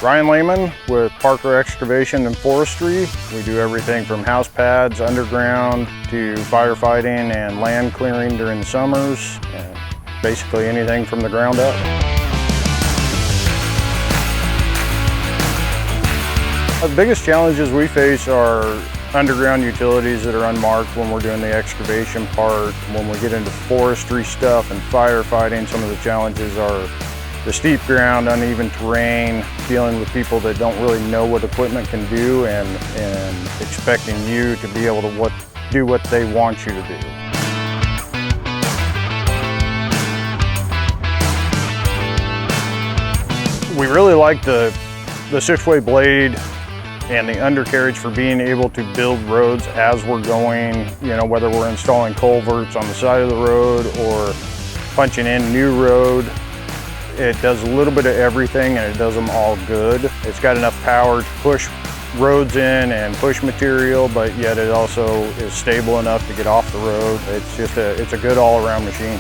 Ryan Lehman with Parker Excavation and Forestry. We do everything from house pads, underground, to firefighting and land clearing during the summers, and basically anything from the ground up. The biggest challenges we face are underground utilities that are unmarked when we're doing the excavation part. When we get into forestry stuff and firefighting, some of the challenges are the steep ground, uneven terrain, dealing with people that don't really know what equipment can do and expecting you to be able to do what they want you to do. We really like the 6-way blade and the undercarriage for being able to build roads as we're going, whether we're installing culverts on the side of the road or punching in new road. It does a little bit of everything and it does them all good. It's got enough power to push roads in and push material, but yet it also is stable enough to get off the road. It's a good all-around machine.